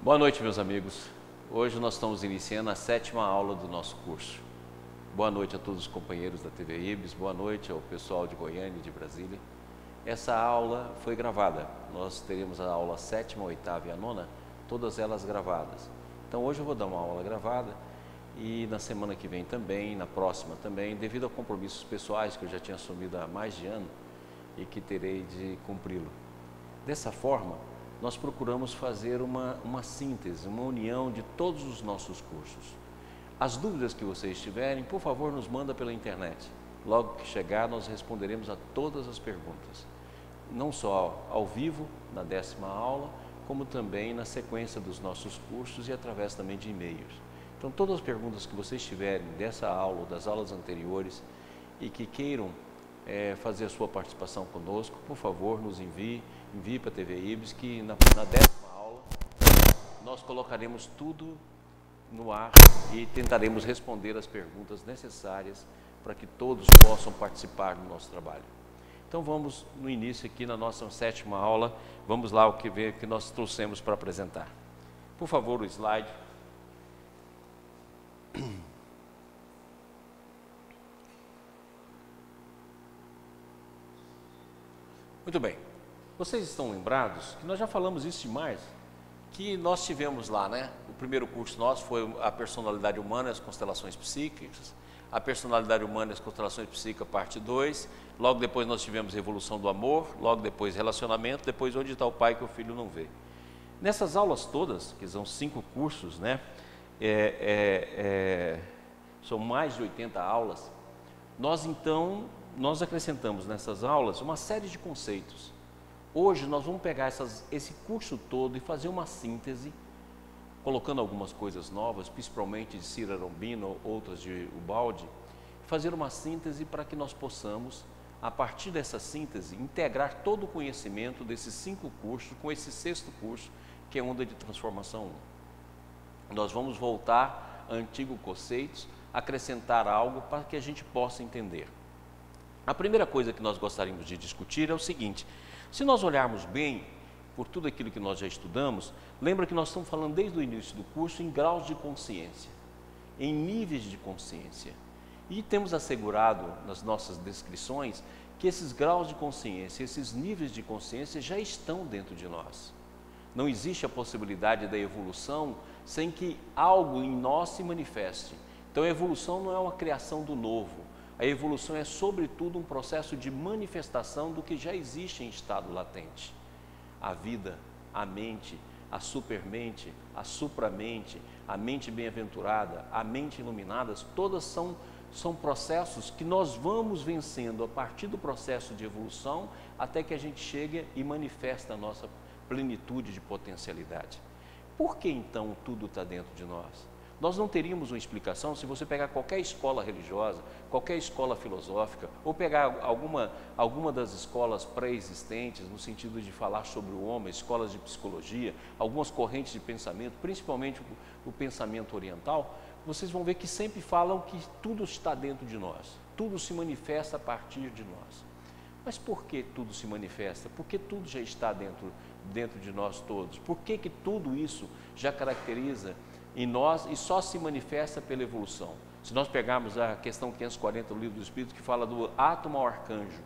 Boa noite, meus amigos. Hoje nós estamos iniciando a 7ª aula do nosso curso. Boa noite a todos os companheiros da TV IBS, boa noite ao pessoal de Goiânia e de Brasília. Essa aula foi gravada, nós teremos a aula 7ª, 8ª e a 9ª, todas elas gravadas. Então hoje eu vou dar uma aula gravada e na semana que vem também, na próxima também, devido a compromissos pessoais que eu já tinha assumido há mais de ano e que terei de cumpri-lo. Dessa forma, nós procuramos fazer uma síntese, uma união de todos os nossos cursos. As dúvidas que vocês tiverem, por favor, nos manda pela internet. Logo que chegar, nós responderemos a todas as perguntas. Não só ao vivo, na 10ª aula, como também na sequência dos nossos cursos e através também de e-mails. Então, todas as perguntas que vocês tiverem dessa aula ou das aulas anteriores e que queiram fazer a sua participação conosco, por favor, nos envie para a TV IBS, que na 10ª aula nós colocaremos tudo no ar e tentaremos responder as perguntas necessárias para que todos possam participar do nosso trabalho. Então vamos no início aqui na nossa 7ª aula, vamos lá o que nós trouxemos para apresentar. Por favor, o slide. Muito bem, vocês estão lembrados que nós já falamos isso demais, que nós tivemos lá, né? O primeiro curso nosso foi a personalidade humana e as constelações psíquicas, a personalidade humana e as constelações psíquicas, parte 2, logo depois nós tivemos evolução do amor, logo depois relacionamento, depois onde está o pai que o filho não vê. Nessas aulas todas, que são 5 cursos, né? São mais de 80 aulas, nós acrescentamos nessas aulas uma série de conceitos. Hoje nós vamos pegar esse curso todo e fazer uma síntese, colocando algumas coisas novas, principalmente de Cira Rombino, outras de Ubaldi, fazer uma síntese para que nós possamos, a partir dessa síntese, integrar todo o conhecimento desses 5 cursos com esse 6º curso, que é Onda de Transformação 1. Nós vamos voltar a antigos conceitos, acrescentar algo para que a gente possa entender. A primeira coisa que nós gostaríamos de discutir é o seguinte: se nós olharmos bem por tudo aquilo que nós já estudamos, lembra que nós estamos falando desde o início do curso em graus de consciência, em níveis de consciência. E temos assegurado nas nossas descrições que esses graus de consciência, esses níveis de consciência já estão dentro de nós. Não existe a possibilidade da evolução sem que algo em nós se manifeste. Então a evolução não é uma criação do novo. A evolução é, sobretudo, um processo de manifestação do que já existe em estado latente. A vida, a mente, a supermente, a supramente, a mente bem-aventurada, a mente iluminada, todas são processos que nós vamos vencendo a partir do processo de evolução até que a gente chegue e manifesta a nossa plenitude de potencialidade. Por que então tudo está dentro de nós? Nós não teríamos uma explicação se você pegar qualquer escola religiosa, qualquer escola filosófica, ou pegar alguma das escolas pré-existentes, no sentido de falar sobre o homem, escolas de psicologia, algumas correntes de pensamento, principalmente o pensamento oriental, vocês vão ver que sempre falam que tudo está dentro de nós, tudo se manifesta a partir de nós. Mas por que tudo se manifesta? Porque tudo já está dentro de nós todos. Por que tudo isso já caracteriza em nós e só se manifesta pela evolução? Se nós pegarmos a questão 540 do Livro do Espírito, que fala do átomo ao arcanjo.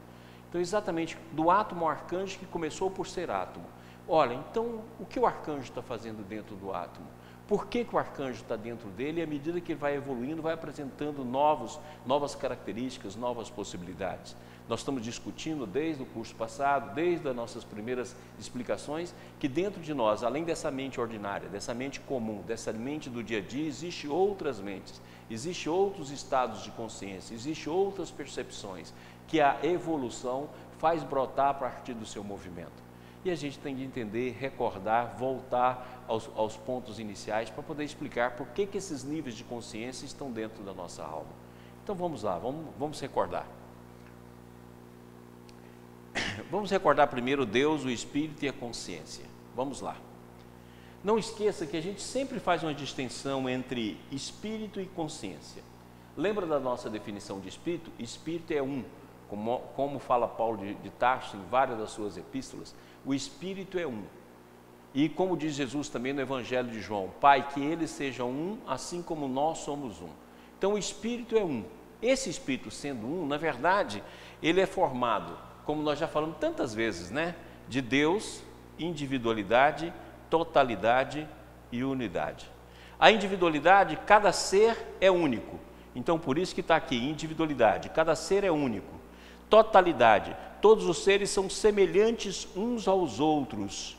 Então, exatamente do átomo ao arcanjo, que começou por ser átomo. Olha, então, o que o arcanjo está fazendo dentro do átomo? Por que o arcanjo está dentro dele? E à medida que ele vai evoluindo, vai apresentando novas características, novas possibilidades. Nós estamos discutindo desde o curso passado, desde as nossas primeiras explicações, que dentro de nós, além dessa mente ordinária, dessa mente comum, dessa mente do dia a dia, existem outras mentes, existem outros estados de consciência, existem outras percepções que a evolução faz brotar a partir do seu movimento. E a gente tem de entender, recordar, voltar aos pontos iniciais para poder explicar por que esses níveis de consciência estão dentro da nossa alma. Então vamos lá, vamos recordar. Vamos recordar primeiro Deus, o Espírito e a consciência. Vamos lá. Não esqueça que a gente sempre faz uma distinção entre espírito e consciência. Lembra da nossa definição de espírito? Espírito é um, como fala Paulo de Tarso em várias das suas epístolas, o espírito é um. E como diz Jesus também no Evangelho de João, Pai, que eles sejam um, assim como nós somos um. Então o Espírito é um. Esse Espírito sendo um, na verdade, ele é formado, como nós já falamos tantas vezes, né? De Deus, individualidade, totalidade e unidade. A individualidade, cada ser é único. Então por isso que está aqui, individualidade, cada ser é único. Totalidade, todos os seres são semelhantes uns aos outros.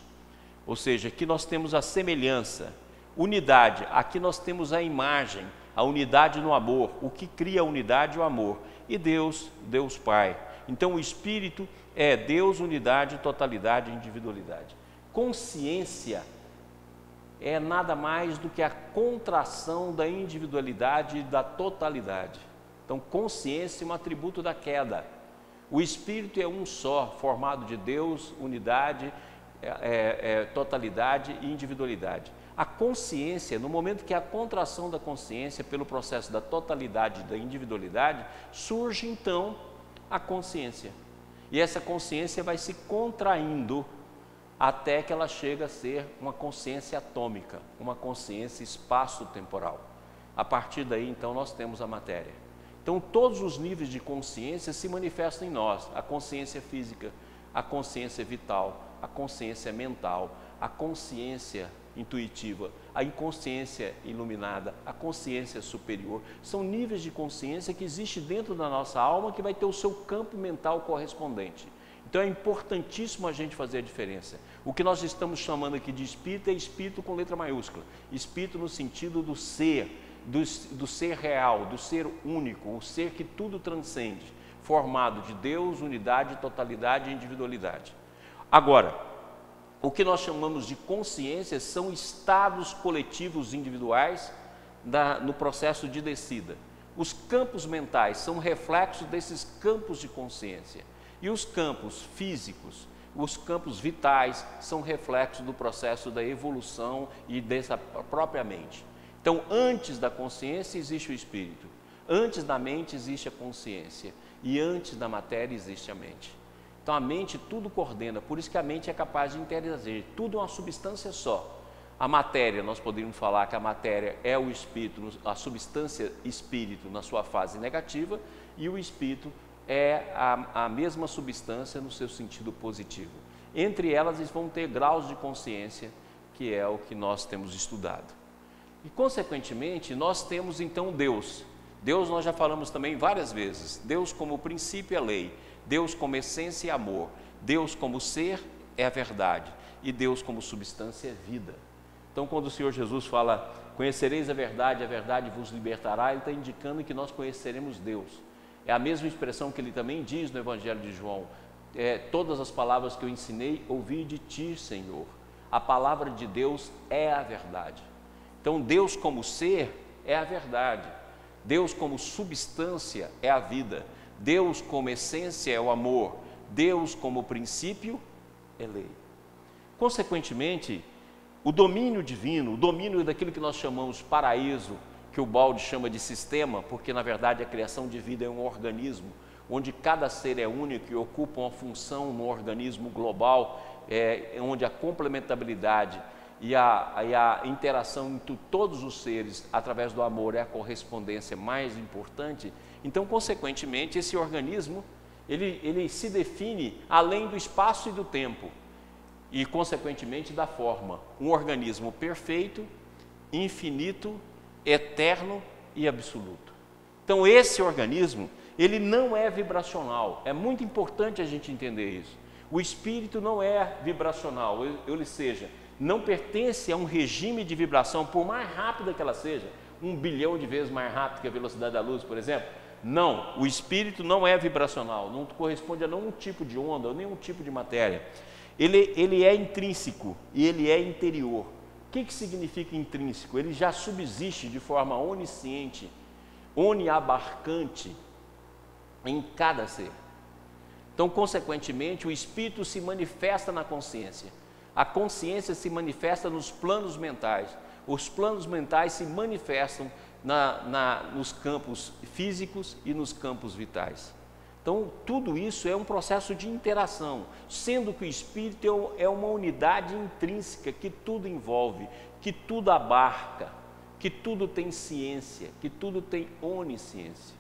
Ou seja, aqui nós temos a semelhança. Unidade, aqui nós temos a imagem, a unidade no amor, o que cria a unidade e o amor. E Deus, Deus Pai. Então o Espírito é Deus, unidade, totalidade e individualidade. Consciência é nada mais do que a contração da individualidade e da totalidade. Então consciência é um atributo da queda. O Espírito é um só, formado de Deus, unidade, totalidade e individualidade. A consciência, no momento que a contração da consciência pelo processo da totalidade e da individualidade, surge então a consciência. E essa consciência vai se contraindo até que ela chega a ser uma consciência atômica, uma consciência espaço-temporal. A partir daí, então, nós temos a matéria. Então, todos os níveis de consciência se manifestam em nós. A consciência física, a consciência vital, a consciência mental, a consciência intuitiva, a inconsciência iluminada, a consciência superior. São níveis de consciência que existem dentro da nossa alma que vai ter o seu campo mental correspondente. Então é importantíssimo a gente fazer a diferença. O que nós estamos chamando aqui de espírito é espírito com letra maiúscula. Espírito no sentido do ser, do ser real, do ser único, o ser que tudo transcende, formado de Deus, unidade, totalidade e individualidade. Agora, o que nós chamamos de consciência são estados coletivos individuais no processo de descida. Os campos mentais são reflexos desses campos de consciência. E os campos físicos, os campos vitais, são reflexos do processo da evolução e dessa própria mente. Então, antes da consciência existe o espírito, antes da mente existe a consciência e antes da matéria existe a mente. Então a mente tudo coordena, por isso que a mente é capaz de interagir, tudo é uma substância só. A matéria, nós poderíamos falar que a matéria é o espírito, a substância espírito na sua fase negativa, e o espírito é a mesma substância no seu sentido positivo. Entre elas eles vão ter graus de consciência, que é o que nós temos estudado. E consequentemente nós temos então Deus. Deus nós já falamos também várias vezes, Deus como princípio é lei, Deus como essência é amor, Deus como ser é a verdade e Deus como substância é vida. Então quando o Senhor Jesus fala, conhecereis a verdade vos libertará, Ele está indicando que nós conheceremos Deus. É a mesma expressão que Ele também diz no Evangelho de João, todas as palavras que eu ensinei, ouvi de Ti, Senhor. A palavra de Deus é a verdade. Então Deus como ser é a verdade, Deus como substância é a vida, Deus como essência é o amor, Deus como princípio é lei. Consequentemente, o domínio divino, o domínio daquilo que nós chamamos paraíso, que o Balde chama de sistema, porque na verdade a criação de vida é um organismo, onde cada ser é único e ocupa uma função no organismo global, onde a complementabilidade e a interação entre todos os seres através do amor é a correspondência mais importante. Então, consequentemente, esse organismo ele se define além do espaço e do tempo e, consequentemente, da forma. Um organismo perfeito, infinito, eterno e absoluto. Então, esse organismo, ele não é vibracional. É muito importante a gente entender isso. O espírito não é vibracional, ou seja, não pertence a um regime de vibração, por mais rápida que ela seja, 1 bilhão de vezes mais rápido que a velocidade da luz, por exemplo. Não, o espírito não é vibracional, não corresponde a nenhum tipo de onda, ou nenhum tipo de matéria. Ele é intrínseco e ele é interior. O que significa intrínseco? Ele já subsiste de forma onisciente, oniabarcante em cada ser. Então, consequentemente, o espírito se manifesta na consciência. A consciência se manifesta nos planos mentais. Os planos mentais se manifestam nos campos físicos e nos campos vitais. Então, tudo isso é um processo de interação, sendo que o Espírito é uma unidade intrínseca que tudo envolve, que tudo abarca, que tudo tem ciência, que tudo tem onisciência.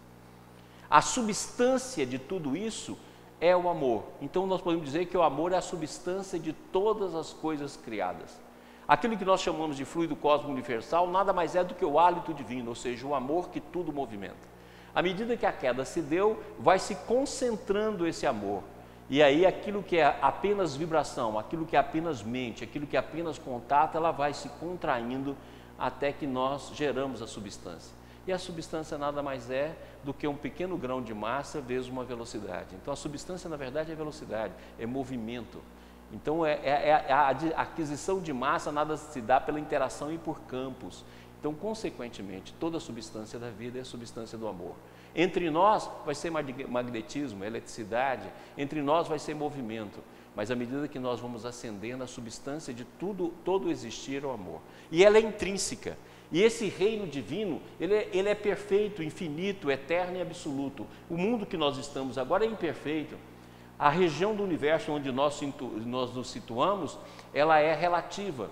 A substância de tudo isso é o amor. Então, nós podemos dizer que o amor é a substância de todas as coisas criadas. Aquilo que nós chamamos de fluido cósmico universal nada mais é do que o hálito divino, ou seja, o amor que tudo movimenta. À medida que a queda se deu, vai se concentrando esse amor. E aí aquilo que é apenas vibração, aquilo que é apenas mente, aquilo que é apenas contato, ela vai se contraindo até que nós geramos a substância. E a substância nada mais é do que um pequeno grão de massa vezes uma velocidade. Então a substância na verdade é velocidade, é movimento. Então a aquisição de massa nada se dá pela interação e por campos. Então, consequentemente, toda a substância da vida é a substância do amor. Entre nós vai ser magnetismo, eletricidade, entre nós vai ser movimento, mas à medida que nós vamos ascendendo, a substância de tudo, todo existir é o amor. E ela é intrínseca. E esse reino divino, ele é perfeito, infinito, eterno e absoluto. O mundo que nós estamos agora é imperfeito. A região do universo onde nós nos situamos, ela é relativa.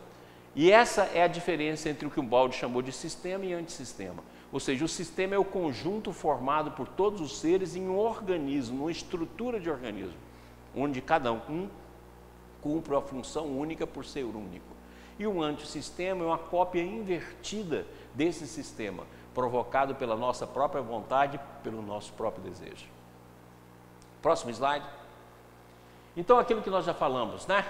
E essa é a diferença entre o que o Baldi chamou de sistema e antissistema. Ou seja, o sistema é o conjunto formado por todos os seres em um organismo, uma estrutura de organismo, onde cada um cumpre a função única por ser único. E o antissistema é uma cópia invertida desse sistema, provocado pela nossa própria vontade, pelo nosso próprio desejo. Próximo slide. Então, aquilo que nós já falamos, né?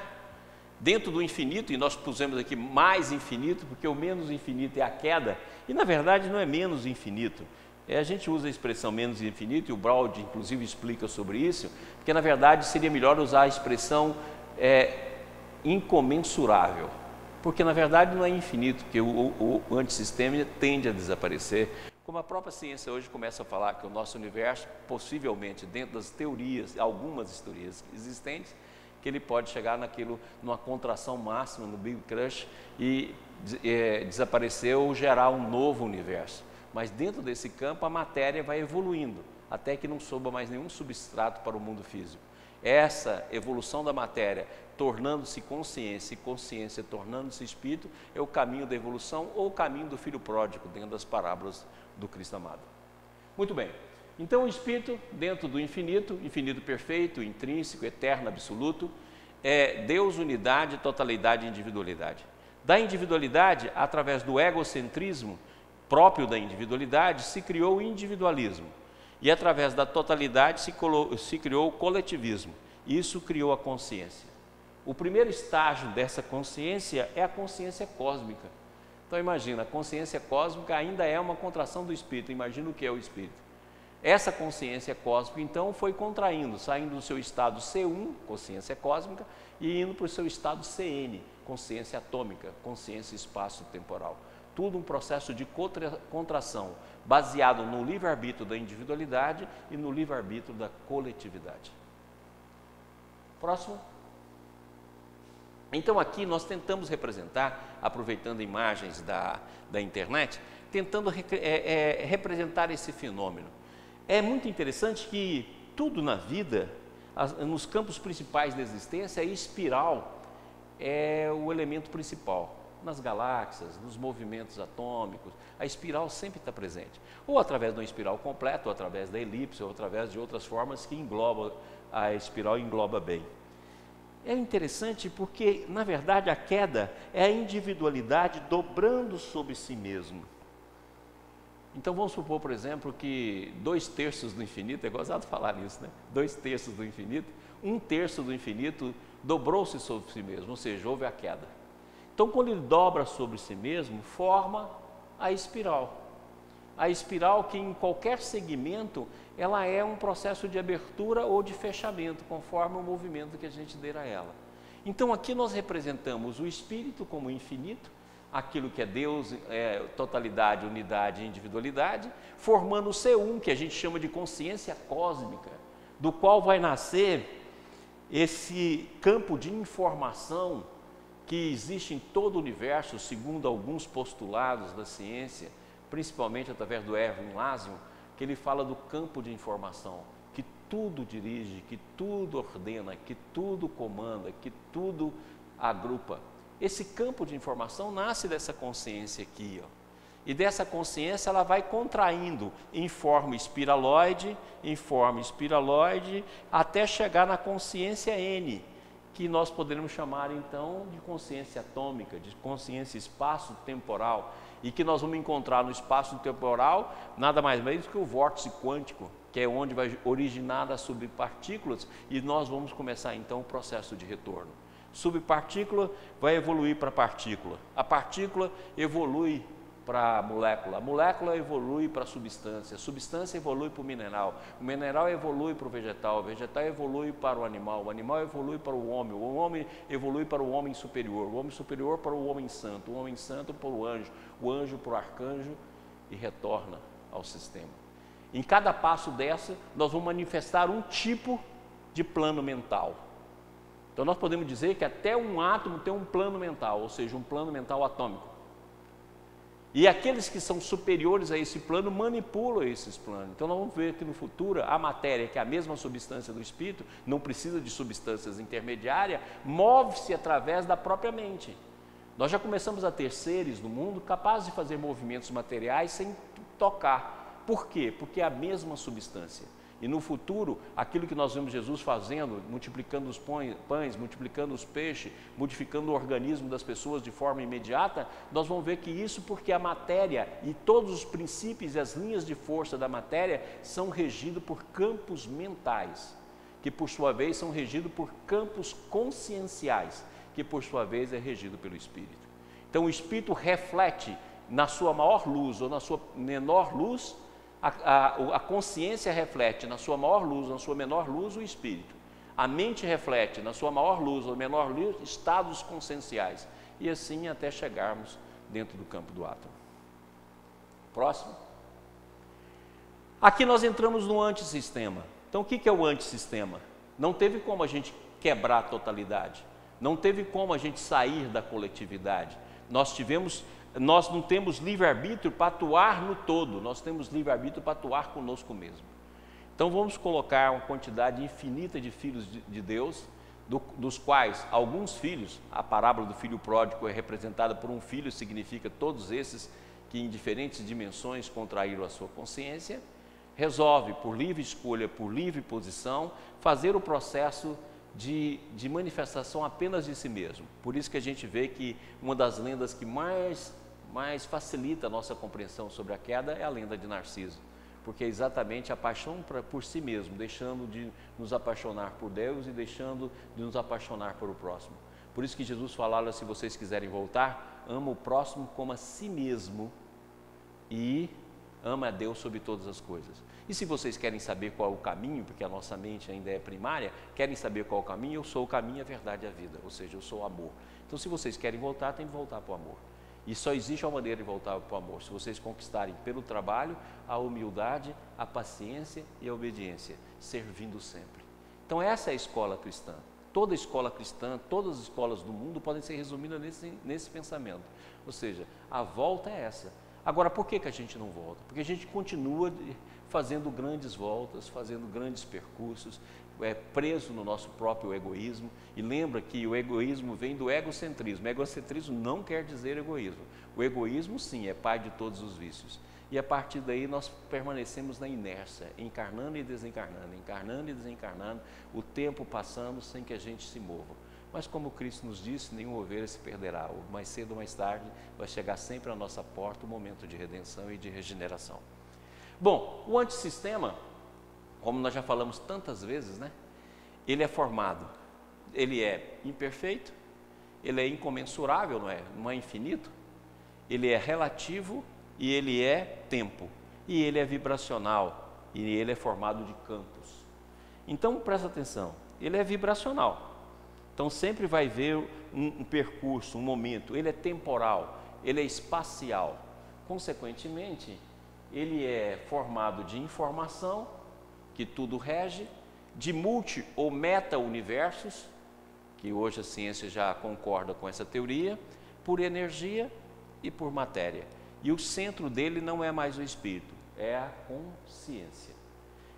Dentro do infinito, e nós pusemos aqui mais infinito, porque o menos infinito é a queda, e na verdade não é menos infinito. A gente usa a expressão menos infinito, e o Baldi inclusive explica sobre isso, porque na verdade seria melhor usar a expressão incomensurável, porque na verdade não é infinito, porque o antissistema tende a desaparecer. Como a própria ciência hoje começa a falar que o nosso universo, possivelmente dentro das teorias, algumas teorias existentes, que ele pode chegar numa contração máxima no Big Crunch e desaparecer ou gerar um novo universo. Mas dentro desse campo a matéria vai evoluindo, até que não sobra mais nenhum substrato para o mundo físico. Essa evolução da matéria, tornando-se consciência e consciência tornando-se espírito, é o caminho da evolução ou o caminho do filho pródigo, dentro das parábolas do Cristo amado. Muito bem. Então o Espírito, dentro do infinito, infinito perfeito, intrínseco, eterno, absoluto, é Deus, unidade, totalidade e individualidade. Da individualidade, através do egocentrismo próprio da individualidade, se criou o individualismo. E através da totalidade se criou o coletivismo. Isso criou a consciência. O primeiro estágio dessa consciência é a consciência cósmica. Então imagina, a consciência cósmica ainda é uma contração do Espírito. Imagina o que é o Espírito. Essa consciência cósmica, então, foi contraindo, saindo do seu estado C1, consciência cósmica, e indo para o seu estado CN, consciência atômica, consciência espaço-temporal. Tudo um processo de contração, baseado no livre-arbítrio da individualidade e no livre-arbítrio da coletividade. Próximo. Então, aqui nós tentamos representar, aproveitando imagens da internet, tentando representar esse fenômeno. É muito interessante que tudo na vida, nos campos principais da existência, a espiral é o elemento principal. Nas galáxias, nos movimentos atômicos, a espiral sempre está presente. Ou através de uma espiral completa, ou através da elipse, ou através de outras formas que a espiral engloba bem. É interessante porque, na verdade, a queda é a individualidade dobrando sobre si mesmo. Então vamos supor, por exemplo, que 2/3 do infinito, é gozado falar nisso, né? 2/3 do infinito, 1/3 do infinito dobrou-se sobre si mesmo, ou seja, houve a queda. Então quando ele dobra sobre si mesmo, forma a espiral. A espiral que em qualquer segmento, ela é um processo de abertura ou de fechamento, conforme o movimento que a gente der a ela. Então aqui nós representamos o Espírito como infinito, aquilo que é Deus, totalidade, unidade e individualidade, formando o C1, que a gente chama de consciência cósmica, do qual vai nascer esse campo de informação que existe em todo o universo, segundo alguns postulados da ciência, principalmente através do Erwin Laszlo, que ele fala do campo de informação, que tudo dirige, que tudo ordena, que tudo comanda, que tudo agrupa. Esse campo de informação nasce dessa consciência aqui, ó. E dessa consciência ela vai contraindo em forma espiraloide, até chegar na consciência N, que nós poderíamos chamar então de consciência atômica, de consciência espaço-temporal, e que nós vamos encontrar no espaço-temporal nada mais do que o vórtice quântico, que é onde vai originar as subpartículas, e nós vamos começar então o processo de retorno. Subpartícula vai evoluir para partícula, a partícula evolui para a molécula evolui para a substância evolui para o mineral evolui para o vegetal evolui para o animal evolui para o homem evolui para o homem superior para o homem santo para o anjo para o arcanjo e retorna ao sistema. Em cada passo dessa, nós vamos manifestar um tipo de plano mental. Então nós podemos dizer que até um átomo tem um plano mental, ou seja, um plano mental atômico. E aqueles que são superiores a esse plano manipulam esses planos. Então nós vamos ver que no futuro a matéria, que é a mesma substância do espírito, não precisa de substâncias intermediárias, move-se através da própria mente. Nós já começamos a ter seres no mundo capazes de fazer movimentos materiais sem tocar. Por quê? Porque é a mesma substância. E no futuro, aquilo que nós vemos Jesus fazendo, multiplicando os pães, multiplicando os peixes, modificando o organismo das pessoas de forma imediata, nós vamos ver que isso porque a matéria e todos os princípios e as linhas de força da matéria são regidos por campos mentais, que por sua vez são regidos por campos conscienciais, que por sua vez é regido pelo Espírito. Então o Espírito reflete na sua maior luz ou na sua menor luz. A consciência reflete na sua maior luz, na sua menor luz, o espírito. A mente reflete na sua maior luz ou menor luz, estados conscienciais. E assim até chegarmos dentro do campo do átomo. Próximo. Aqui nós entramos no antissistema. Então o que é o antissistema? Não teve como a gente quebrar a totalidade. Não teve como a gente sair da coletividade. Nós não temos livre-arbítrio para atuar no todo, nós temos livre-arbítrio para atuar conosco mesmo. Então vamos colocar uma quantidade infinita de filhos de Deus, dos quais alguns filhos, a parábola do filho pródigo é representada por um filho, significa todos esses que em diferentes dimensões contraíram a sua consciência, resolve por livre escolha, por livre posição, fazer o processo de manifestação apenas de si mesmo. Por isso que a gente vê que uma das lendas que mais facilita a nossa compreensão sobre a queda é a lenda de Narciso, porque é exatamente a paixão por si mesmo, deixando de nos apaixonar por Deus e deixando de nos apaixonar por o próximo. Por isso que Jesus falava, se vocês quiserem voltar, ama o próximo como a si mesmo e ama a Deus sobre todas as coisas. E se vocês querem saber qual é o caminho, porque a nossa mente ainda é primária, querem saber qual é o caminho, eu sou o caminho, a verdade e a vida, ou seja, eu sou o amor. Então se vocês querem voltar, tem que voltar para o amor. E só existe uma maneira de voltar para o amor, se vocês conquistarem pelo trabalho, a humildade, a paciência e a obediência, servindo sempre. Então essa é a escola cristã. Toda escola cristã, todas as escolas do mundo podem ser resumidas nesse pensamento. Ou seja, a volta é essa. Agora, por que a gente não volta? Porque a gente continua fazendo grandes voltas, fazendo grandes percursos, preso no nosso próprio egoísmo. E lembra que o egoísmo vem do egocentrismo. Egocentrismo não quer dizer egoísmo. O egoísmo, sim, é pai de todos os vícios. E a partir daí nós permanecemos na inércia, encarnando e desencarnando, o tempo passando sem que a gente se mova. Mas como Cristo nos disse, nenhuma ovelha se perderá. Mais cedo ou mais tarde vai chegar sempre à nossa porta o momento de redenção e de regeneração. Bom, o antissistema, como nós já falamos tantas vezes, né? Ele é formado, ele é imperfeito, ele é incomensurável, não é infinito, ele é relativo e ele é tempo, e ele é vibracional, e ele é formado de campos. Então presta atenção, ele é vibracional. Então sempre vai ver um percurso, um momento, ele é temporal, ele é espacial. Consequentemente, ele é formado de informação, que tudo rege, de multi ou meta-universos, que hoje a ciência já concorda com essa teoria, por energia e por matéria. E o centro dele não é mais o espírito, é a consciência.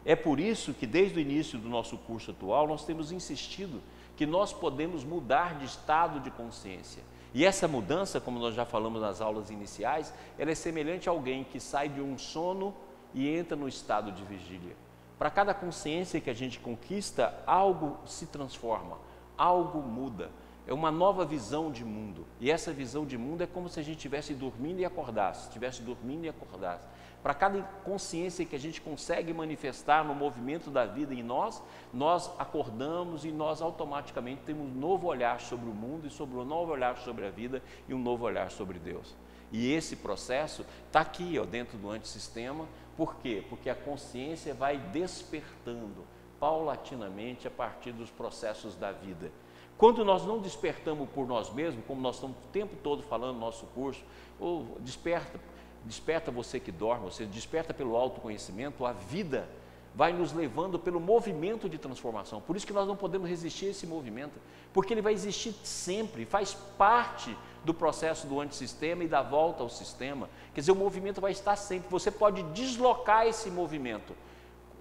É por isso que desde o início do nosso curso atual nós temos insistido que nós podemos mudar de estado de consciência. E essa mudança, como nós já falamos nas aulas iniciais, ela é semelhante a alguém que sai de um sono e entra no estado de vigília. Para cada consciência que a gente conquista, algo se transforma, algo muda. É uma nova visão de mundo. E essa visão de mundo é como se a gente estivesse dormindo e acordasse, estivesse dormindo e acordasse. Para cada consciência que a gente consegue manifestar no movimento da vida em nós, nós acordamos e nós automaticamente temos um novo olhar sobre o mundo e sobre um novo olhar sobre a vida e um novo olhar sobre Deus. E esse processo está aqui, ó, dentro do antissistema. Por quê? Porque a consciência vai despertando paulatinamente a partir dos processos da vida. Quando nós não despertamos por nós mesmos, como nós estamos o tempo todo falando no nosso curso, ou desperta você que dorme, você desperta pelo autoconhecimento, a vida vai nos levando pelo movimento de transformação. Por isso que nós não podemos resistir a esse movimento, porque ele vai existir sempre, faz parte do processo do antissistema e da volta ao sistema. Quer dizer, o movimento vai estar sempre, você pode deslocar esse movimento,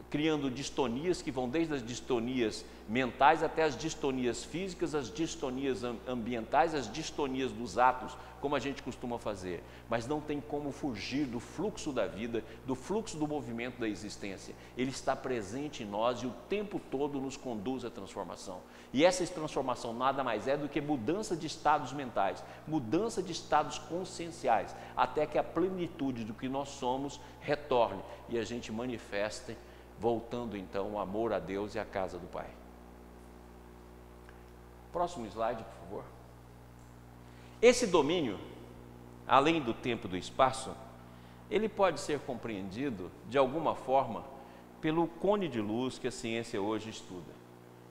criando distonias que vão desde as distonias mentais até as distonias físicas, as distonias ambientais, as distonias dos atos, como a gente costuma fazer. Mas não tem como fugir do fluxo da vida, do fluxo do movimento da existência. Ele está presente em nós e o tempo todo nos conduz à transformação. E essa transformação nada mais é do que mudança de estados mentais, mudança de estados conscienciais, até que a plenitude do que nós somos retorne e a gente manifeste, voltando então o amor a Deus e à casa do Pai. Próximo slide, por favor. Esse domínio, além do tempo e do espaço, ele pode ser compreendido de alguma forma pelo cone de luz que a ciência hoje estuda.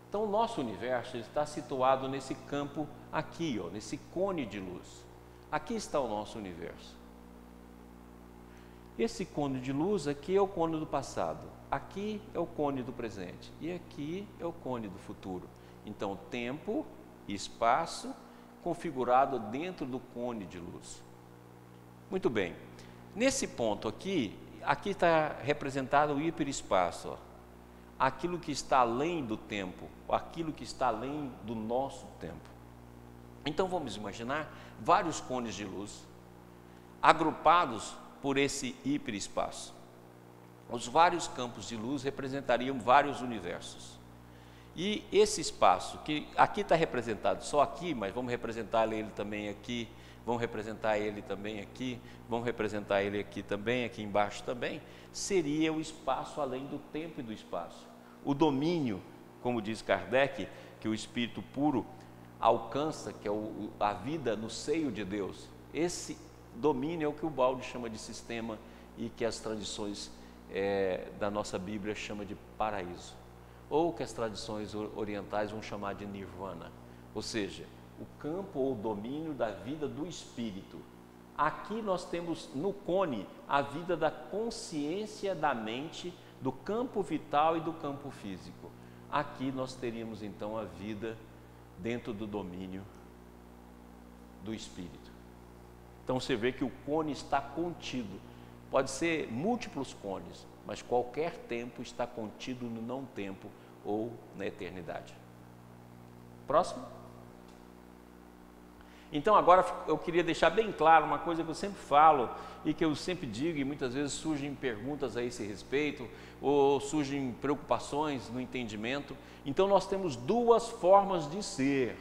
Então o nosso universo está situado nesse campo aqui, ó, nesse cone de luz. Aqui está o nosso universo. Esse cone de luz aqui é o cone do passado. Aqui é o cone do presente e aqui é o cone do futuro. Então, tempo e espaço configurado dentro do cone de luz. Muito bem. Nesse ponto aqui está representado o hiperespaço, ó. Aquilo que está além do tempo, aquilo que está além do nosso tempo. Então, vamos imaginar vários cones de luz agrupados por esse hiperespaço. Os vários campos de luz representariam vários universos. E esse espaço, que aqui está representado só aqui, mas vamos representar ele também aqui, vamos representar ele também aqui, vamos representar ele aqui também, aqui embaixo também, seria o espaço além do tempo e do espaço. O domínio, como diz Kardec, que o Espírito puro alcança, que é a vida no seio de Deus. Esse domínio é o que o Balde chama de sistema e que as tradições da nossa Bíblia chama de paraíso, ou que as tradições orientais vão chamar de nirvana, ou seja, o campo ou o domínio da vida do espírito. Aqui nós temos no cone a vida da consciência da mente, do campo vital e do campo físico. Aqui nós teríamos então a vida dentro do domínio do espírito. Então você vê que o cone está contido. Pode ser múltiplos cones, mas qualquer tempo está contido no não tempo ou na eternidade. Próximo. Então agora eu queria deixar bem claro uma coisa que eu sempre falo e que eu sempre digo e muitas vezes surgem perguntas a esse respeito ou surgem preocupações no entendimento. Então nós temos duas formas de ser,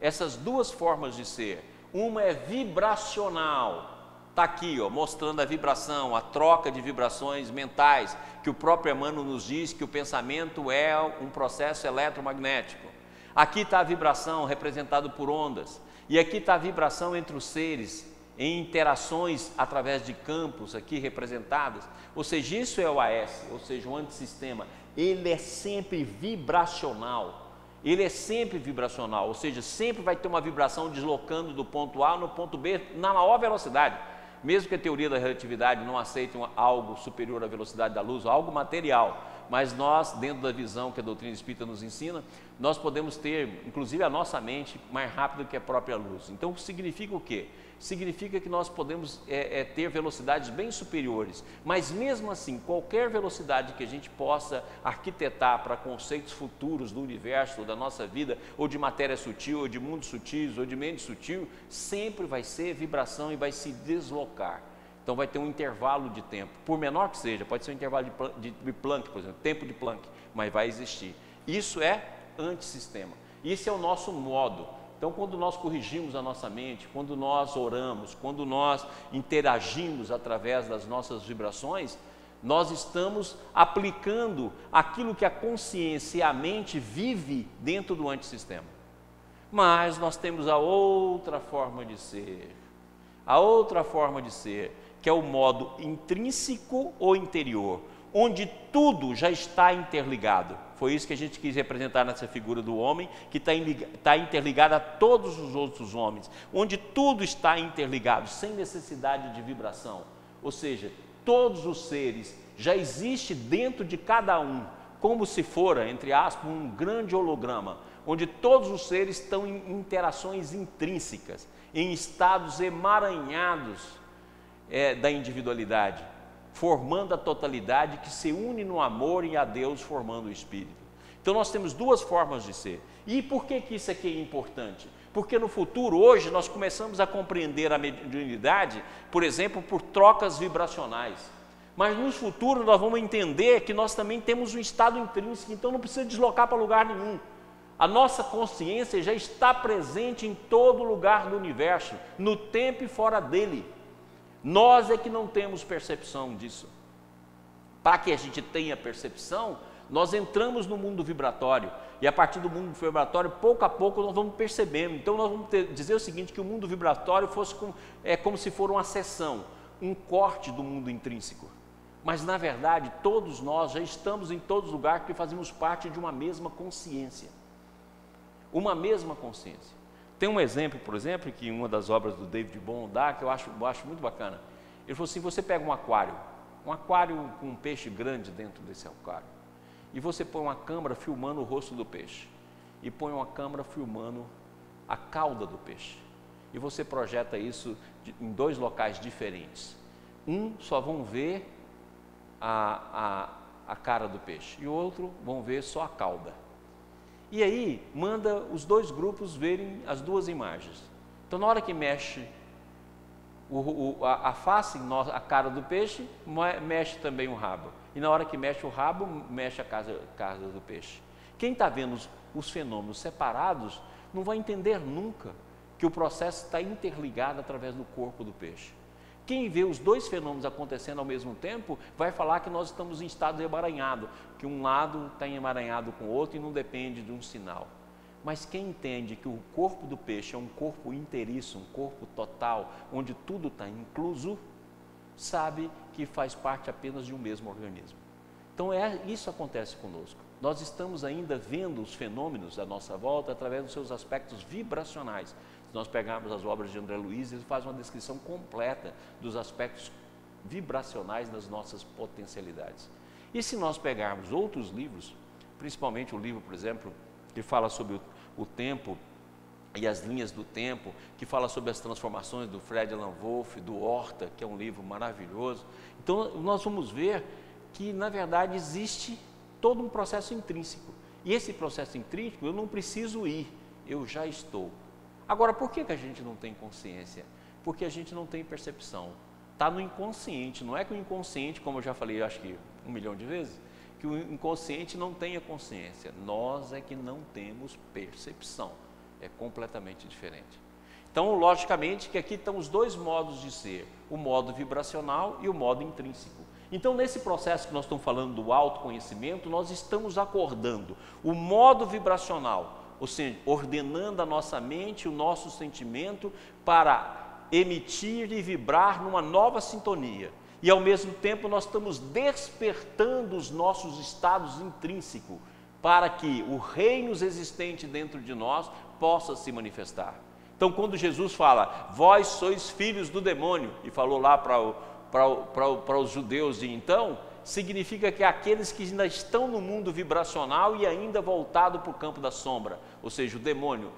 Essas duas formas de ser, uma é vibracional, está aqui, ó, mostrando a vibração, a troca de vibrações mentais, que o próprio Emmanuel nos diz que o pensamento é um processo eletromagnético. Aqui está a vibração representada por ondas, e aqui está a vibração entre os seres, em interações através de campos aqui representadas. Ou seja, isso é o AS, ou seja, o antissistema. Ele é sempre vibracional. Ou seja, sempre vai ter uma vibração deslocando do ponto A no ponto B na maior velocidade. Mesmo que a teoria da relatividade não aceite algo superior à velocidade da luz, algo material, mas nós, dentro da visão que a doutrina espírita nos ensina, nós podemos ter, inclusive, a nossa mente mais rápida que a própria luz. Então, significa o quê? Significa que nós podemos ter velocidades bem superiores, mas mesmo assim, qualquer velocidade que a gente possa arquitetar para conceitos futuros do universo, ou da nossa vida, ou de matéria sutil, ou de mundos sutis, ou de mente sutil, sempre vai ser vibração e vai se deslocar. Então vai ter um intervalo de tempo, por menor que seja, pode ser um intervalo de Planck, por exemplo, tempo de Planck, mas vai existir. Isso é antissistema, isso é o nosso modo. Então, quando nós corrigimos a nossa mente, quando nós oramos, quando nós interagimos através das nossas vibrações, nós estamos aplicando aquilo que a consciência e a mente vive dentro do antissistema. Mas nós temos a outra forma de ser, que é o modo intrínseco ou interior, onde tudo já está interligado. Foi isso que a gente quis representar nessa figura do homem, que está interligado a todos os outros homens, onde tudo está interligado, sem necessidade de vibração. Ou seja, todos os seres já existe dentro de cada um, como se fora, entre aspas, um grande holograma, onde todos os seres estão em interações intrínsecas, em estados emaranhados da individualidade, formando a totalidade que se une no amor e a Deus formando o Espírito. Então nós temos duas formas de ser. E por que isso aqui é importante? Porque no futuro, hoje, nós começamos a compreender a mediunidade, por exemplo, por trocas vibracionais. Mas no futuro nós vamos entender que nós também temos um estado intrínseco, então não precisa deslocar para lugar nenhum. A nossa consciência já está presente em todo lugar do universo, no tempo e fora dele. Nós é que não temos percepção disso. Para que a gente tenha percepção, nós entramos no mundo vibratório, e a partir do mundo vibratório, pouco a pouco nós vamos percebendo. Então nós vamos dizer o seguinte, que o mundo vibratório fosse como se for uma seção, um corte do mundo intrínseco. Mas na verdade, todos nós já estamos em todos os lugares, porque fazemos parte de uma mesma consciência. Uma mesma consciência. Tem um exemplo, por exemplo, que uma das obras do David Bohm dá, que eu acho muito bacana. Ele falou assim, você pega um aquário com um peixe grande dentro desse aquário, e você põe uma câmera filmando o rosto do peixe, e põe uma câmera filmando a cauda do peixe, e você projeta isso em dois locais diferentes. Só vão ver a cara do peixe, e o outro vão ver só a cauda. E aí, manda os dois grupos verem as duas imagens. Então, na hora que mexe a face, a cara do peixe, mexe também o rabo. E na hora que mexe o rabo, mexe a casa do peixe. Quem está vendo os fenômenos separados, não vai entender nunca que o processo está interligado através do corpo do peixe. Quem vê os dois fenômenos acontecendo ao mesmo tempo, vai falar que nós estamos em estado emaranhado, que um lado está emaranhado com o outro e não depende de um sinal. Mas quem entende que o corpo do peixe é um corpo inteiriço, um corpo total, onde tudo está incluso, sabe que faz parte apenas de um mesmo organismo. Então isso acontece conosco. Nós estamos ainda vendo os fenômenos à nossa volta através dos seus aspectos vibracionais. Se nós pegarmos as obras de André Luiz, ele faz uma descrição completa dos aspectos vibracionais das nossas potencialidades. E se nós pegarmos outros livros, principalmente o livro, por exemplo, que fala sobre o tempo e as linhas do tempo, que fala sobre as transformações do Fred Alan Wolff, do Horta, que é um livro maravilhoso. Então nós vamos ver que na verdade existe todo um processo intrínseco. E esse processo intrínseco eu não preciso ir, eu já estou. Agora, por que a gente não tem consciência? Porque a gente não tem percepção. Está no inconsciente, não é que o inconsciente, como eu já falei, acho que 1 milhão de vezes, que o inconsciente não tenha consciência. Nós é que não temos percepção. É completamente diferente. Então, logicamente, que aqui estão os dois modos de ser, o modo vibracional e o modo intrínseco. Então, nesse processo que nós estamos falando do autoconhecimento, nós estamos acordando o modo vibracional, ou seja, ordenando a nossa mente, o nosso sentimento para emitir e vibrar numa nova sintonia. E ao mesmo tempo nós estamos despertando os nossos estados intrínsecos para que o reino existente dentro de nós possa se manifestar. Então, quando Jesus fala, vós sois filhos do demônio, e falou lá para os judeus de então, significa que aqueles que ainda estão no mundo vibracional e ainda voltado para o campo da sombra, ou seja, o demônio,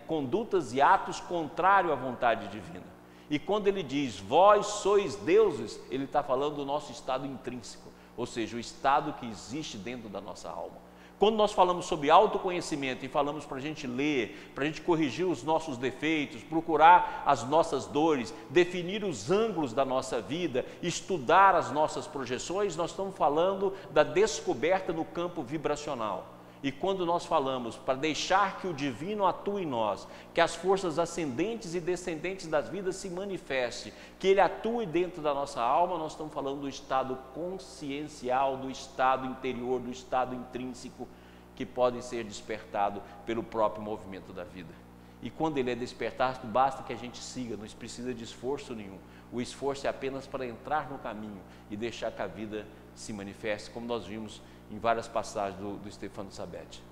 condutas e atos contrários à vontade divina. E quando ele diz, vós sois deuses, ele está falando do nosso estado intrínseco, ou seja, o estado que existe dentro da nossa alma. Quando nós falamos sobre autoconhecimento e falamos para a gente ler, para a gente corrigir os nossos defeitos, procurar as nossas dores, definir os ângulos da nossa vida, estudar as nossas projeções, nós estamos falando da descoberta no campo vibracional. E quando nós falamos para deixar que o divino atue em nós, que as forças ascendentes e descendentes das vidas se manifestem, que ele atue dentro da nossa alma, nós estamos falando do estado consciencial, do estado interior, do estado intrínseco, que pode ser despertado pelo próprio movimento da vida. E quando ele é despertado, basta que a gente siga, não precisa de esforço nenhum. O esforço é apenas para entrar no caminho e deixar que a vida se manifeste, como nós vimos em várias passagens do Stefano Sabete.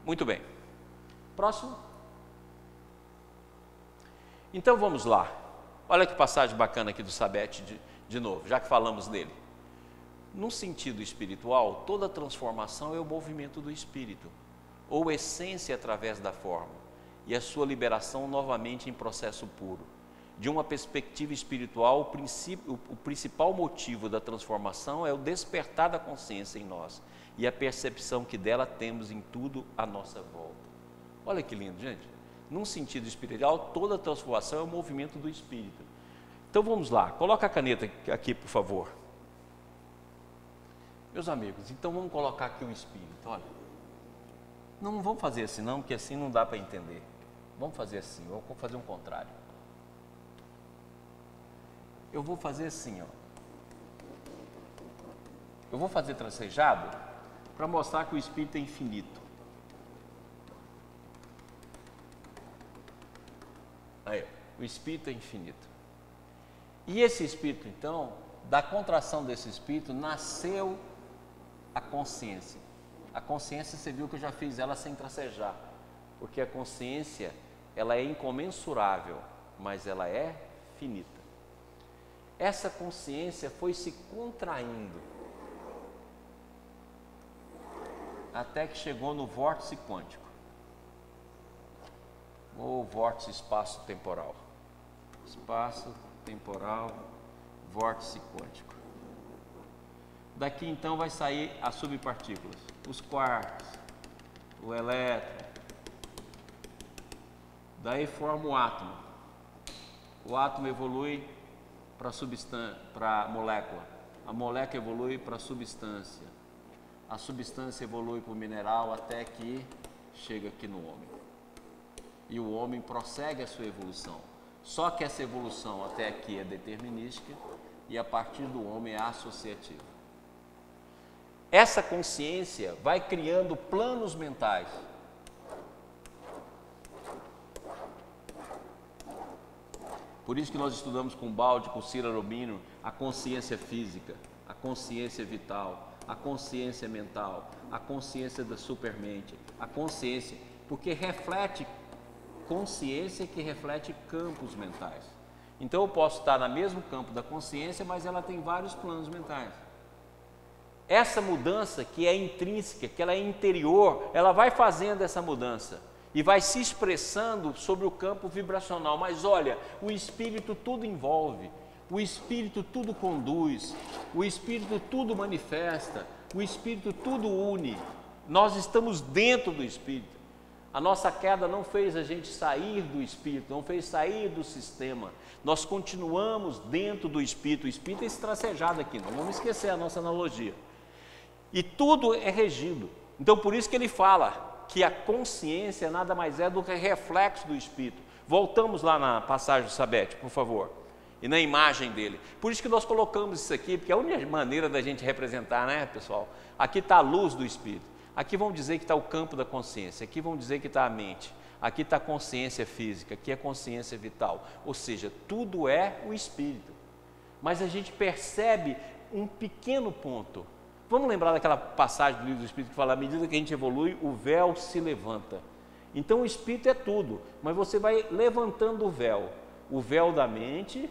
Muito bem. Próximo. Então vamos lá. Olha que passagem bacana aqui do Sabete de novo, já que falamos dele. No sentido espiritual, toda transformação é o movimento do espírito, ou essência através da forma, e a sua liberação novamente em processo puro. De uma perspectiva espiritual, o principal motivo da transformação é o despertar da consciência em nós e a percepção que dela temos em tudo à nossa volta. Olha que lindo, gente. Num sentido espiritual, toda transformação é o movimento do espírito. Então vamos lá, coloca a caneta aqui, por favor. Meus amigos, então vamos colocar aqui o espírito, olha. Não vamos fazer assim não, porque assim não dá para entender. Vamos fazer assim, vamos fazer um contrário. Eu vou fazer assim, ó. Eu vou fazer tracejado para mostrar que o espírito é infinito. Aí, o espírito é infinito. E esse espírito, então, da contração desse espírito, nasceu a consciência. A consciência, você viu que eu já fiz ela sem tracejar, porque a consciência, ela é incomensurável, mas ela é finita. Essa consciência foi se contraindo até que chegou no vórtice quântico, ou vórtice espaço-temporal. Espaço-temporal, vórtice quântico. Daqui então vai sair as subpartículas, os quarks, o elétron. Daí forma o átomo. O átomo evolui para a molécula. A molécula evolui para a substância. A substância evolui para o mineral até que chega aqui no homem. E o homem prossegue a sua evolução. Só que essa evolução até aqui é determinística e a partir do homem é associativa. Essa consciência vai criando planos mentais. Por isso que nós estudamos com Baldi, com Ciro Rubino, a consciência física, a consciência vital, a consciência mental, a consciência da supermente, a consciência, porque reflete consciência que reflete campos mentais. Então eu posso estar no mesmo campo da consciência, mas ela tem vários planos mentais. Essa mudança que é intrínseca, que ela é interior, ela vai fazendo essa mudança e vai se expressando sobre o campo vibracional. Mas olha, o espírito tudo envolve, o espírito tudo conduz, o espírito tudo manifesta, o espírito tudo une. Nós estamos dentro do espírito. A nossa queda não fez a gente sair do espírito, não fez sair do sistema. Nós continuamos dentro do espírito. O espírito é estracejado aqui, não vamos esquecer a nossa analogia. E tudo é regido. Então por isso que ele fala que a consciência nada mais é do que reflexo do espírito. Voltamos lá na passagem do Sabete, por favor, e na imagem dele. Por isso que nós colocamos isso aqui, porque é a única maneira da gente representar, né, pessoal? Aqui está a luz do espírito. Aqui vamos dizer que está o campo da consciência. Aqui vamos dizer que está a mente. Aqui está a consciência física. Aqui é a consciência vital. Ou seja, tudo é o espírito. Mas a gente percebe um pequeno ponto. Vamos lembrar daquela passagem do livro do Espírito que fala, à medida que a gente evolui, o véu se levanta. Então o Espírito é tudo, mas você vai levantando o véu da mente,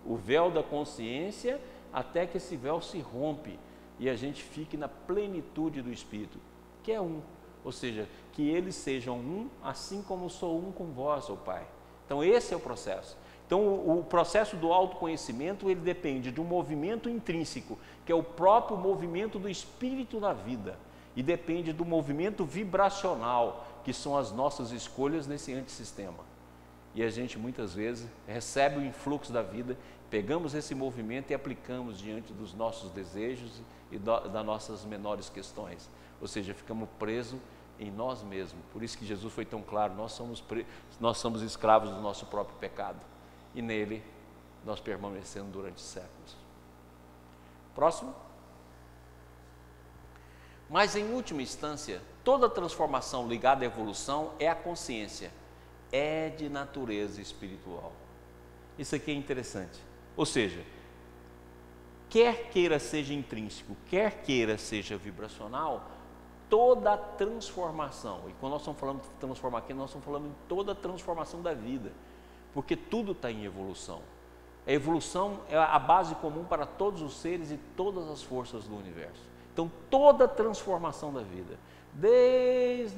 o véu da consciência, até que esse véu se rompe e a gente fique na plenitude do Espírito, que é um. Ou seja, que eles sejam um, assim como sou um com vós, ó Pai. Então esse é o processo. Então o processo do autoconhecimento, ele depende de um movimento intrínseco, que é o próprio movimento do Espírito na vida, e depende do movimento vibracional, que são as nossas escolhas nesse antissistema. E a gente muitas vezes recebe o influxo da vida, pegamos esse movimento e aplicamos diante dos nossos desejos e das nossas menores questões. Ou seja, ficamos presos em nós mesmos. Por isso que Jesus foi tão claro, nós somos escravos do nosso próprio pecado. E nele nós permanecemos durante séculos. Próximo. Mas em última instância, toda transformação ligada à evolução é a consciência, é de natureza espiritual. Isso aqui é interessante. Ou seja, quer queira seja intrínseco, quer queira seja vibracional, toda transformação, e quando nós estamos falando de transformar aqui, nós estamos falando em toda a transformação da vida, porque tudo está em evolução. A evolução é a base comum para todos os seres e todas as forças do universo. Então, toda a transformação da vida, desde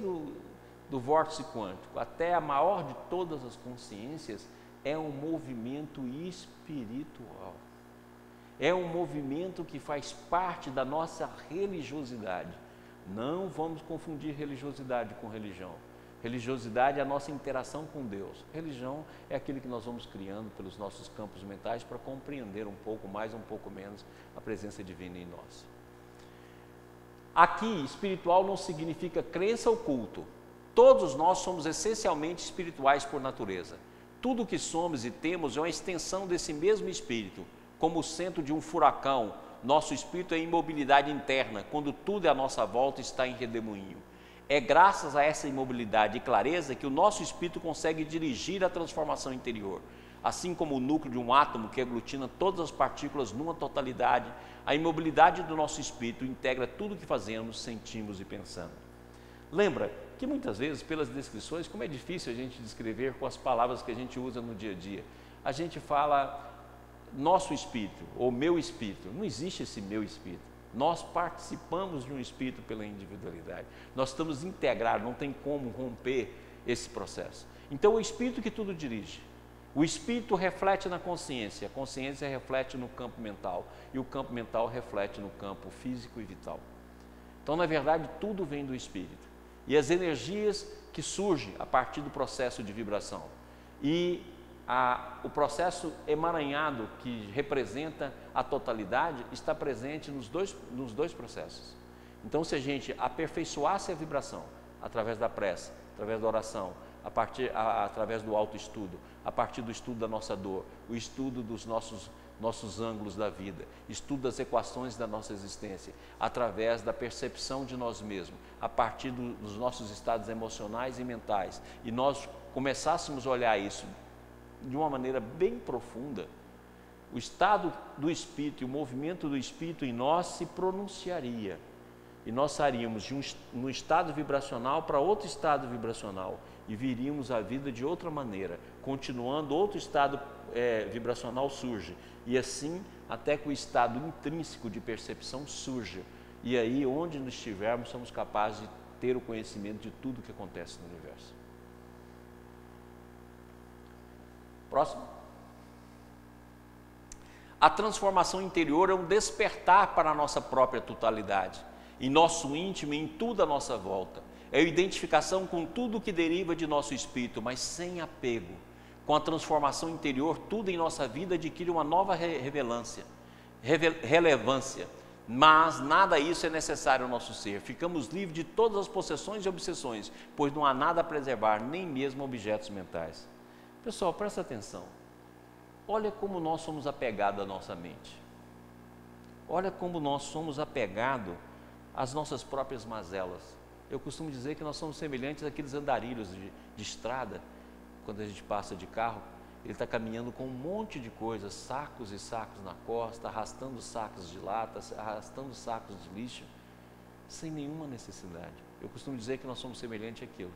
do vórtice quântico até a maior de todas as consciências, é um movimento espiritual. É um movimento que faz parte da nossa religiosidade. Não vamos confundir religiosidade com religião. Religiosidade é a nossa interação com Deus. Religião é aquilo que nós vamos criando pelos nossos campos mentais para compreender um pouco mais, um pouco menos a presença divina em nós. Aqui, espiritual não significa crença ou culto. Todos nós somos essencialmente espirituais por natureza. Tudo o que somos e temos é uma extensão desse mesmo espírito. Como o centro de um furacão, nosso espírito é imobilidade interna, quando tudo à nossa volta está em redemoinho. É graças a essa imobilidade e clareza que o nosso espírito consegue dirigir a transformação interior. Assim como o núcleo de um átomo que aglutina todas as partículas numa totalidade, a imobilidade do nosso espírito integra tudo o que fazemos, sentimos e pensamos. Lembra que muitas vezes, pelas descrições, como é difícil a gente descrever com as palavras que a gente usa no dia a dia. A gente fala nosso espírito ou meu espírito. Não existe esse meu espírito. Nós participamos de um espírito pela individualidade. Nós estamos integrados, não tem como romper esse processo. Então, o espírito que tudo dirige. O espírito reflete na consciência, a consciência reflete no campo mental e o campo mental reflete no campo físico e vital. Então, na verdade, tudo vem do espírito. E as energias que surgem a partir do processo de vibração. E o processo emaranhado que representa a totalidade está presente nos dois processos. Então, se a gente aperfeiçoasse a vibração através da prece, através da oração, através do autoestudo, a partir do estudo da nossa dor, o estudo dos nossos ângulos da vida, estudo das equações da nossa existência, através da percepção de nós mesmos, a partir dos nossos estados emocionais e mentais, e nós começássemos a olhar isso de uma maneira bem profunda, o estado do espírito e o movimento do espírito em nós se pronunciaria, e nós sairíamos de um estado vibracional para outro estado vibracional, e viríamos a vida de outra maneira, continuando outro estado vibracional surge, e assim até que o estado intrínseco de percepção surja, e aí onde nós estivermos somos capazes de ter o conhecimento de tudo que acontece no universo. Próximo. A transformação interior é um despertar para a nossa própria totalidade, em nosso íntimo e em tudo à nossa volta. É a identificação com tudo que deriva de nosso espírito, mas sem apego. Com a transformação interior, tudo em nossa vida adquire uma nova relevância, mas nada disso é necessário ao nosso ser. Ficamos livres de todas as possessões e obsessões, pois não há nada a preservar, nem mesmo objetos mentais. Pessoal, presta atenção. Olha como nós somos apegados à nossa mente. Olha como nós somos apegados às nossas próprias mazelas. Eu costumo dizer que nós somos semelhantes àqueles andarilhos de estrada. Quando a gente passa de carro, ele está caminhando com um monte de coisas, sacos e sacos na costa, arrastando sacos de lata, arrastando sacos de lixo, sem nenhuma necessidade. Eu costumo dizer que nós somos semelhantes àquilo.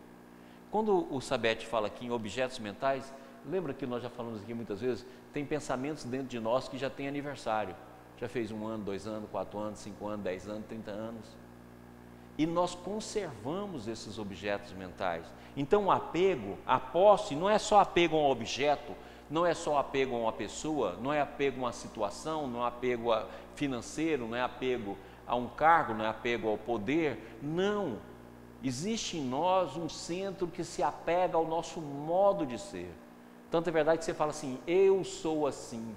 Quando o Sabete fala aqui em objetos mentais, lembra que nós já falamos aqui muitas vezes, tem pensamentos dentro de nós que já têm aniversário, já fez 1 ano, 2 anos, 4 anos, 5 anos, 10 anos, 30 anos. E nós conservamos esses objetos mentais. Então o apego, a posse, não é só apego a um objeto, não é só apego a uma pessoa, não é apego a uma situação, não é apego financeiro, não é apego a um cargo, não é apego ao poder. Não. Existe em nós um centro que se apega ao nosso modo de ser. Tanto é verdade que você fala assim, eu sou assim.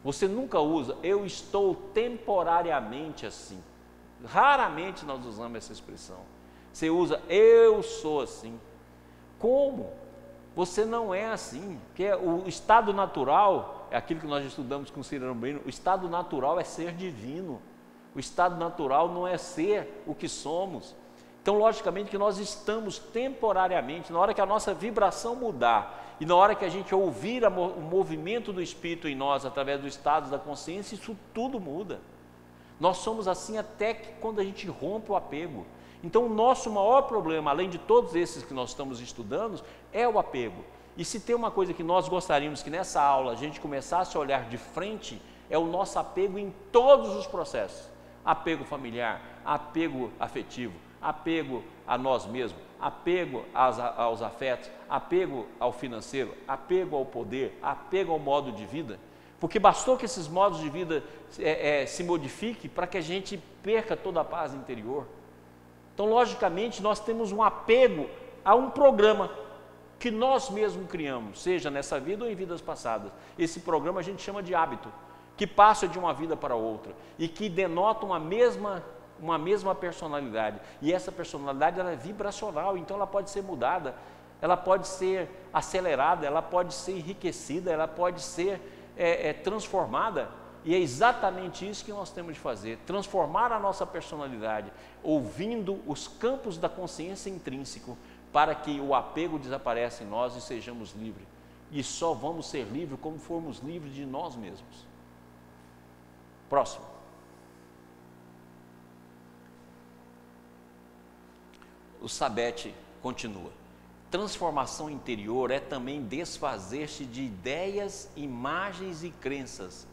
Você nunca usa, eu estou temporariamente assim. Raramente nós usamos essa expressão. Você usa, eu sou assim. Como? Você não é assim. Porque o estado natural, é aquilo que nós estudamos com Cyrano Brino, o estado natural é ser divino. O estado natural não é ser o que somos. Então, logicamente que nós estamos temporariamente, na hora que a nossa vibração mudar, e na hora que a gente ouvir o movimento do Espírito em nós, através do estado da consciência, isso tudo muda. Nós somos assim até que quando a gente rompe o apego. Então, o nosso maior problema, além de todos esses que nós estamos estudando, é o apego. E se tem uma coisa que nós gostaríamos que nessa aula a gente começasse a olhar de frente, é o nosso apego em todos os processos. Apego familiar, apego afetivo, apego a nós mesmos, apego aos afetos, apego ao financeiro, apego ao poder, apego ao modo de vida. Porque bastou que esses modos de vida se modifiquem para que a gente perca toda a paz interior. Então, logicamente, nós temos um apego a um programa que nós mesmos criamos, seja nessa vida ou em vidas passadas. Esse programa a gente chama de hábito, que passa de uma vida para outra e que denota uma mesma personalidade. E essa personalidade ela é vibracional, então ela pode ser mudada, ela pode ser acelerada, ela pode ser enriquecida, ela pode ser transformada. E é exatamente isso que nós temos de fazer, transformar a nossa personalidade, ouvindo os campos da consciência intrínseco, para que o apego desapareça em nós e sejamos livres. E só vamos ser livres como formos livres de nós mesmos. Próximo. O Sabete continua. Transformação interior é também desfazer-se de ideias, imagens e crenças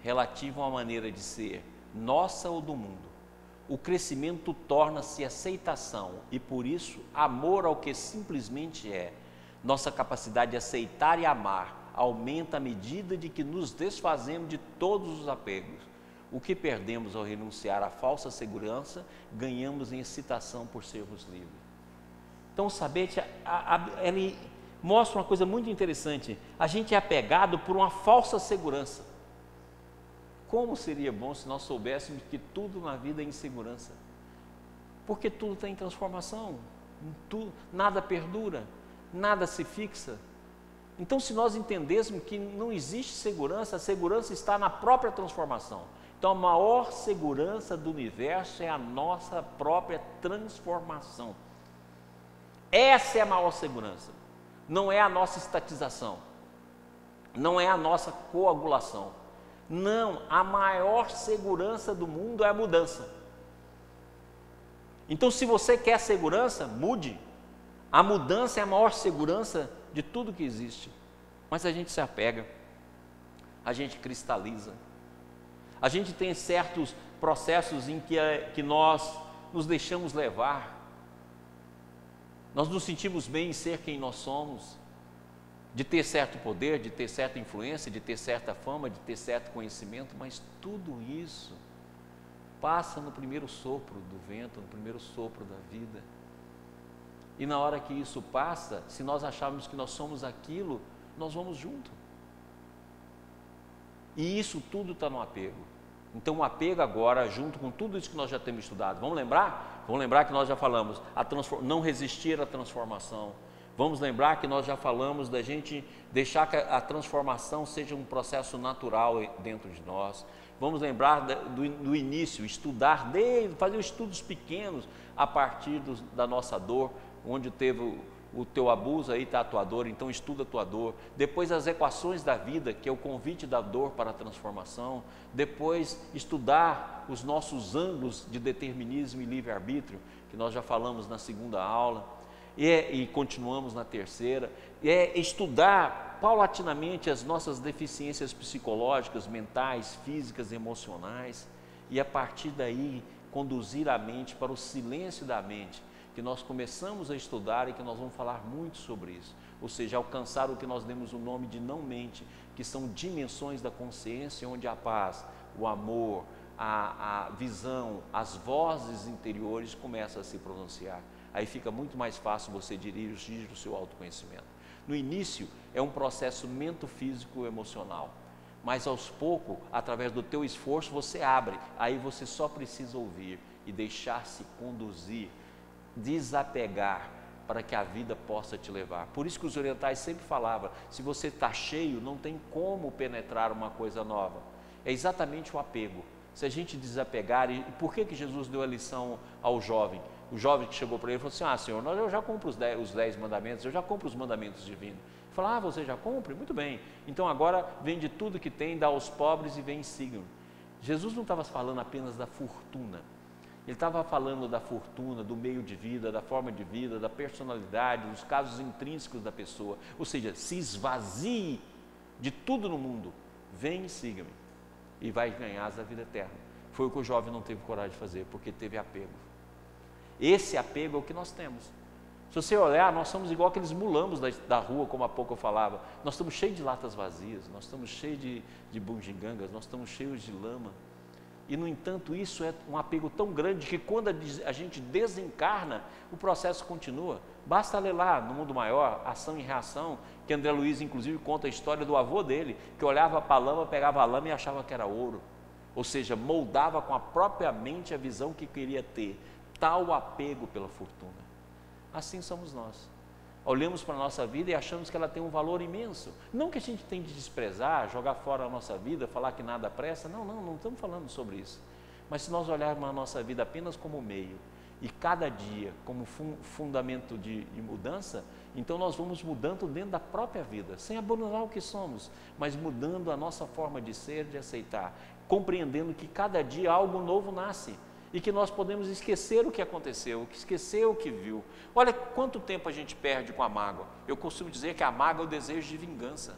relativo à maneira de ser, nossa ou do mundo. O crescimento torna-se aceitação e, por isso, amor ao que simplesmente é. Nossa capacidade de aceitar e amar aumenta à medida de que nos desfazemos de todos os apegos. O que perdemos ao renunciar à falsa segurança, ganhamos em excitação por sermos livres. Então, o Sabete, ele mostra uma coisa muito interessante. A gente é apegado por uma falsa segurança. Como seria bom se nós soubéssemos que tudo na vida é insegurança? Porque tudo está em transformação, nada perdura, nada se fixa. Então, se nós entendêssemos que não existe segurança, a segurança está na própria transformação. Então, a maior segurança do universo é a nossa própria transformação. Essa é a maior segurança, não é a nossa estatização, não é a nossa coagulação. Não, a maior segurança do mundo é a mudança. Então, se você quer segurança, mude. A mudança é a maior segurança de tudo que existe. Mas a gente se apega, a gente cristaliza. A gente tem certos processos em que nós nos deixamos levar. Nós nos sentimos bem em ser quem nós somos, de ter certo poder, de ter certa influência, de ter certa fama, de ter certo conhecimento, mas tudo isso passa no primeiro sopro do vento, no primeiro sopro da vida. E na hora que isso passa, se nós acharmos que nós somos aquilo, nós vamos junto. E isso tudo está no apego. Então o apego agora, junto com tudo isso que nós já temos estudado, vamos lembrar? Vamos lembrar que nós já falamos, não resistir à transformação. Vamos lembrar que nós já falamos da gente deixar que a transformação seja um processo natural dentro de nós. Vamos lembrar do início, estudar, fazer estudos pequenos a partir da nossa dor, onde teve o teu abuso, aí está a tua dor, então estuda a tua dor. Depois as equações da vida, que é o convite da dor para a transformação. Depois estudar os nossos ângulos de determinismo e livre-arbítrio, que nós já falamos na segunda aula. e continuamos na terceira, é estudar paulatinamente as nossas deficiências psicológicas, mentais, físicas, emocionais, e a partir daí conduzir a mente para o silêncio da mente, que nós começamos a estudar e que nós vamos falar muito sobre isso, ou seja, alcançar o que nós demos o nome de não-mente, que são dimensões da consciência, onde a paz, o amor, a visão, as vozes interiores começam a se pronunciar. Aí fica muito mais fácil você dirigir o seu autoconhecimento. No início é um processo mento-físico-emocional, mas aos poucos, através do teu esforço, você abre, aí você só precisa ouvir e deixar-se conduzir, desapegar, para que a vida possa te levar. Por isso que os orientais sempre falavam, se você está cheio, não tem como penetrar uma coisa nova. É exatamente o apego. Se a gente desapegar, e por que Jesus deu a lição ao jovem? O jovem que chegou para ele falou assim, Senhor, eu já compro os 10 mandamentos, eu já compro os mandamentos divinos. Ele falou, você já compra? Muito bem. Então agora vende tudo que tem, dá aos pobres e vem e siga-me. Jesus não estava falando apenas da fortuna. Ele estava falando da fortuna, do meio de vida, da forma de vida, da personalidade, dos casos intrínsecos da pessoa. Ou seja, se esvazie de tudo no mundo, vem e siga-me, e vai ganhar a vida eterna. Foi o que o jovem não teve coragem de fazer, porque teve apego. Esse apego é o que nós temos. Se você olhar, nós somos igual aqueles mulambos da rua, como há pouco eu falava. Nós estamos cheios de latas vazias, nós estamos cheios de bugigangas, nós estamos cheios de lama. E, no entanto, isso é um apego tão grande que quando a gente desencarna, o processo continua. Basta ler lá, no Mundo Maior, Ação e Reação, que André Luiz, inclusive, conta a história do avô dele, que olhava para a lama, pegava a lama e achava que era ouro. Ou seja, moldava com a própria mente a visão que queria ter. Tal apego pela fortuna. Assim somos nós. Olhamos para a nossa vida e achamos que ela tem um valor imenso. Não que a gente tem de desprezar, jogar fora a nossa vida, falar que nada presta. Não estamos falando sobre isso. Mas se nós olharmos a nossa vida apenas como meio e cada dia como fundamento de mudança, então nós vamos mudando dentro da própria vida, sem abandonar o que somos, mas mudando a nossa forma de ser, de aceitar, compreendendo que cada dia algo novo nasce. E que nós podemos esquecer o que aconteceu, esquecer o que viu. Olha quanto tempo a gente perde com a mágoa. Eu costumo dizer que a mágoa é o desejo de vingança.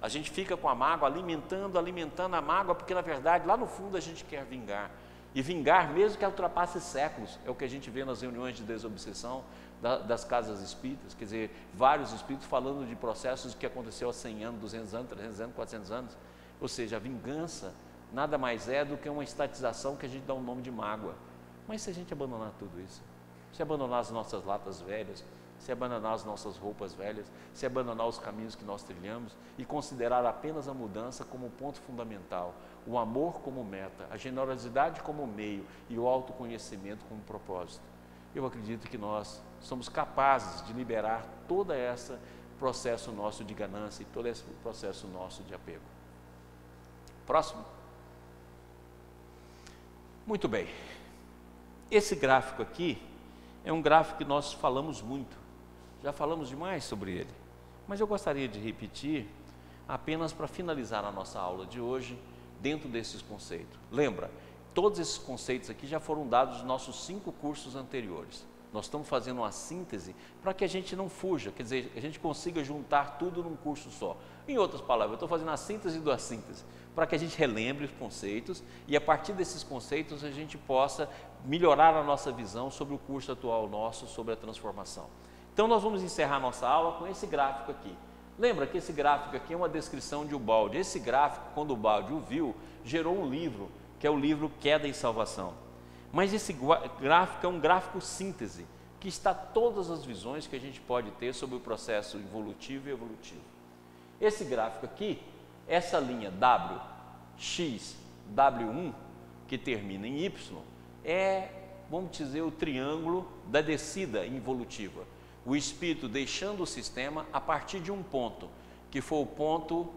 A gente fica com a mágoa, alimentando a mágoa, porque na verdade lá no fundo a gente quer vingar. E vingar mesmo que ultrapasse séculos, é o que a gente vê nas reuniões de desobsessão das casas espíritas, quer dizer, vários espíritos falando de processos que aconteceu há 100 anos, 200 anos, 300 anos, 400 anos. Ou seja, a vingança nada mais é do que uma estatização que a gente dá um nome de mágoa. Mas se a gente abandonar tudo isso, se abandonar as nossas latas velhas, se abandonar as nossas roupas velhas, se abandonar os caminhos que nós trilhamos e considerar apenas a mudança como ponto fundamental, o amor como meta, a generosidade como meio e o autoconhecimento como propósito, eu acredito que nós somos capazes de liberar todo esse processo nosso de ganância e todo esse processo nosso de apego. Próximo. Muito bem, esse gráfico aqui é um gráfico que nós falamos muito, já falamos demais sobre ele, mas eu gostaria de repetir apenas para finalizar a nossa aula de hoje dentro desses conceitos. Lembra, todos esses conceitos aqui já foram dados nos nossos 5 cursos anteriores. Nós estamos fazendo uma síntese para que a gente não fuja, quer dizer, a gente consiga juntar tudo num curso só. Em outras palavras, eu estou fazendo a síntese da síntese, para que a gente relembre os conceitos e a partir desses conceitos a gente possa melhorar a nossa visão sobre o curso atual nosso, sobre a transformação. Então nós vamos encerrar nossa aula com esse gráfico aqui. Lembra que esse gráfico aqui é uma descrição de Ubaldi. Esse gráfico, quando o Ubaldi o viu, gerou um livro, que é o livro Queda e Salvação. Mas esse gráfico é um gráfico síntese, que está todas as visões que a gente pode ter sobre o processo evolutivo e evolutivo. Esse gráfico aqui, essa linha W, X, W1, que termina em Y, é, vamos dizer, o triângulo da descida evolutiva. O espírito deixando o sistema a partir de um ponto, que foi o ponto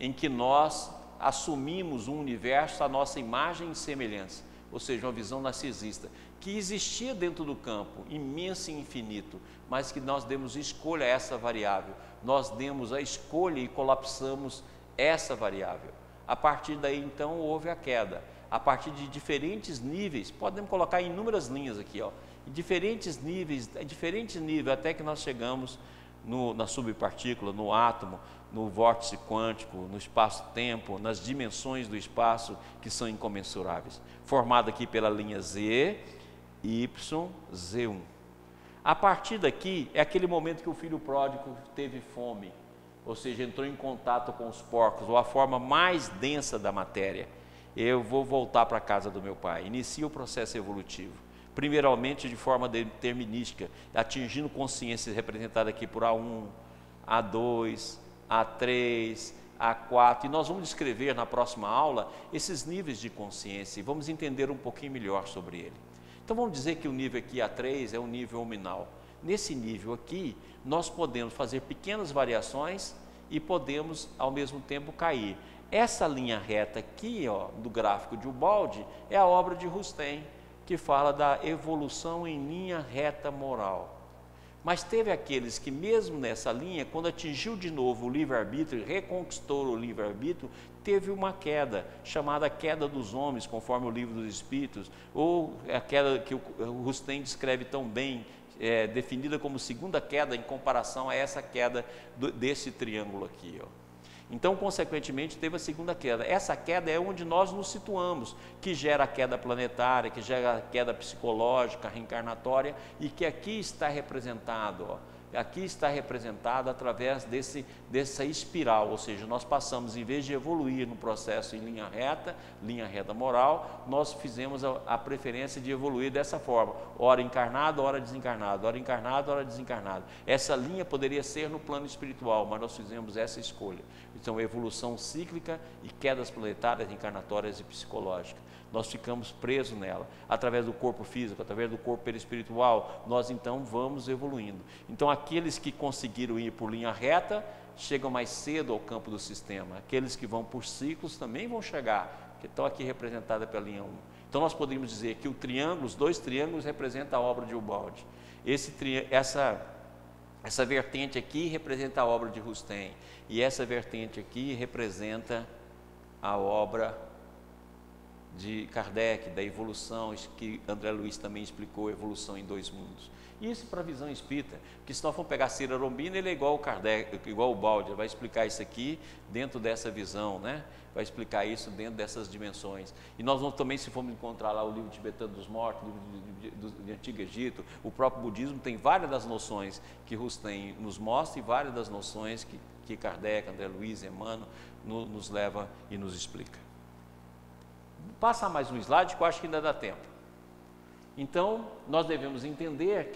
em que nós assumimos um universo à nossa imagem e semelhança. Ou seja, uma visão narcisista, que existia dentro do campo, imenso e infinito, mas que nós demos escolha a essa variável, nós demos a escolha e colapsamos essa variável. A partir daí, então, houve a queda, a partir de diferentes níveis, podemos colocar inúmeras linhas aqui, ó, em diferentes níveis, até que nós chegamos na subpartícula, no átomo, no vórtice quântico, no espaço-tempo, nas dimensões do espaço que são incomensuráveis, formado aqui pela linha Z, Y, Z1. A partir daqui é aquele momento que o filho pródigo teve fome, ou seja, entrou em contato com os porcos, ou a forma mais densa da matéria. Eu vou voltar para a casa do meu pai. Inicia o processo evolutivo, primeiramente de forma determinística, atingindo consciência representada aqui por A1, A2, A3, A4, e nós vamos descrever na próxima aula esses níveis de consciência e vamos entender um pouquinho melhor sobre ele. Então vamos dizer que o nível aqui A3 é um nível hominal. Nesse nível aqui, nós podemos fazer pequenas variações e podemos ao mesmo tempo cair. Essa linha reta aqui, ó, do gráfico de Ubaldi, é a obra de Rustem, que fala da evolução em linha reta moral. Mas teve aqueles que mesmo nessa linha, quando atingiu de novo o livre-arbítrio, reconquistou o livre-arbítrio, teve uma queda, chamada queda dos homens, conforme o livro dos Espíritos, ou a queda que o Rustem descreve tão bem, definida como segunda queda em comparação a essa queda desse triângulo aqui, ó. Então, consequentemente, teve a segunda queda. Essa queda é onde nós nos situamos, que gera a queda planetária, que gera a queda psicológica, reencarnatória, e que aqui está representado, ó. Aqui está representado através dessa espiral, ou seja, nós passamos, em vez de evoluir no processo em linha reta moral, nós fizemos a preferência de evoluir dessa forma, ora encarnado, ora desencarnado, ora encarnado, ora desencarnado. Essa linha poderia ser no plano espiritual, mas nós fizemos essa escolha. Então, evolução cíclica e quedas planetárias, reencarnatórias e psicológicas. Nós ficamos presos nela, através do corpo físico, através do corpo perispiritual, nós então vamos evoluindo. Então aqueles que conseguiram ir por linha reta, chegam mais cedo ao campo do sistema. Aqueles que vão por ciclos também vão chegar, que estão aqui representados pela linha 1. Então nós poderíamos dizer que o triângulo, os dois triângulos representam a obra de Ubaldi. Essa vertente aqui representa a obra de Rustem, e essa vertente aqui representa a obra de Kardec, da evolução, que André Luiz também explicou, evolução em dois mundos. Isso para a visão espírita, porque se nós formos pegar Cira Rombina, ele é igual o Kardec, igual o Ubaldi, vai explicar isso aqui dentro dessa visão, né? Vai explicar isso dentro dessas dimensões. E nós vamos também, se formos encontrar lá o livro tibetano dos mortos, o livro do Antigo Egito, o próprio budismo tem várias das noções que Rustem nos mostra e várias das noções que Kardec, André Luiz, Emmanuel nos leva e nos explica. Passa mais um slide que eu acho que ainda dá tempo. Então, nós devemos entender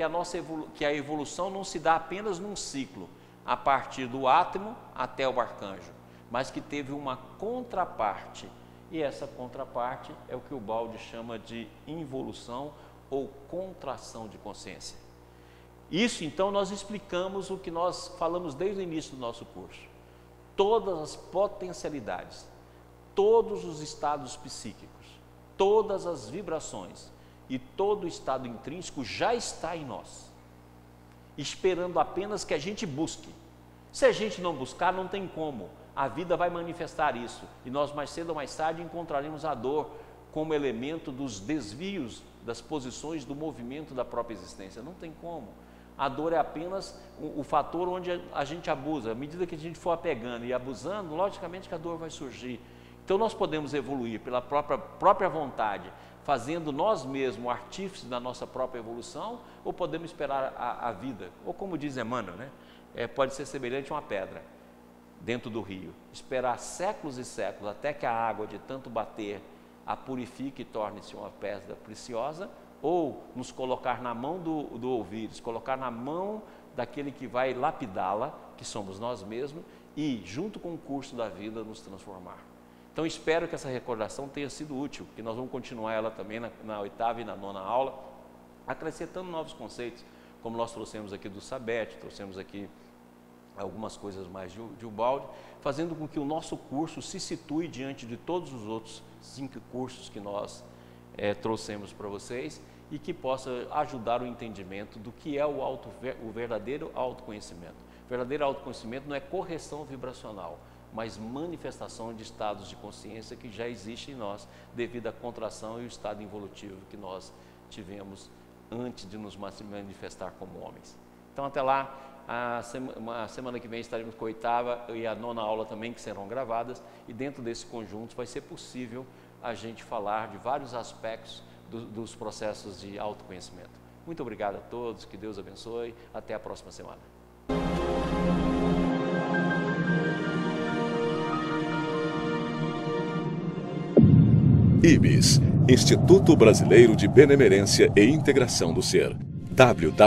que a evolução não se dá apenas num ciclo, a partir do átomo até o arcanjo, mas que teve uma contraparte, e essa contraparte é o que o Ubaldi chama de involução ou contração de consciência. Isso, então, nós explicamos o que nós falamos desde o início do nosso curso. Todas as potencialidades, todos os estados psíquicos, todas as vibrações e todo o estado intrínseco já está em nós, esperando apenas que a gente busque. Se a gente não buscar, não tem como, a vida vai manifestar isso, e nós mais cedo ou mais tarde encontraremos a dor como elemento dos desvios das posições do movimento da própria existência. Não tem como. A dor é apenas o fator onde a gente abusa. À medida que a gente for apegando e abusando, logicamente que a dor vai surgir. Então nós podemos evoluir pela própria vontade, fazendo nós mesmos o artífice da nossa própria evolução, ou podemos esperar a vida, ou como diz Emmanuel, né? Pode ser semelhante a uma pedra dentro do rio, esperar séculos e séculos até que a água de tanto bater a purifique e torne-se uma pedra preciosa, ou nos colocar na mão do ouvir, colocar na mão daquele que vai lapidá-la, que somos nós mesmos, e junto com o curso da vida nos transformar. Então espero que essa recordação tenha sido útil, que nós vamos continuar ela também na oitava e na nona aula, acrescentando novos conceitos, como nós trouxemos aqui do Sabete, trouxemos aqui algumas coisas mais de Ubaldi, fazendo com que o nosso curso se situe diante de todos os outros 5 cursos que nós trouxemos para vocês, e que possa ajudar o entendimento do que é o verdadeiro autoconhecimento. O verdadeiro autoconhecimento não é correção vibracional, mas manifestação de estados de consciência que já existem em nós, devido à contração e o estado involutivo que nós tivemos antes de nos manifestar como homens. Então, até lá, a semana que vem estaremos com a 8ª e a 9ª aula também, que serão gravadas, e dentro desse conjunto vai ser possível a gente falar de vários aspectos dos processos de autoconhecimento. Muito obrigado a todos, que Deus abençoe, até a próxima semana. IBS, Instituto Brasileiro de Benemerência e Integração do Ser. www.ibis.org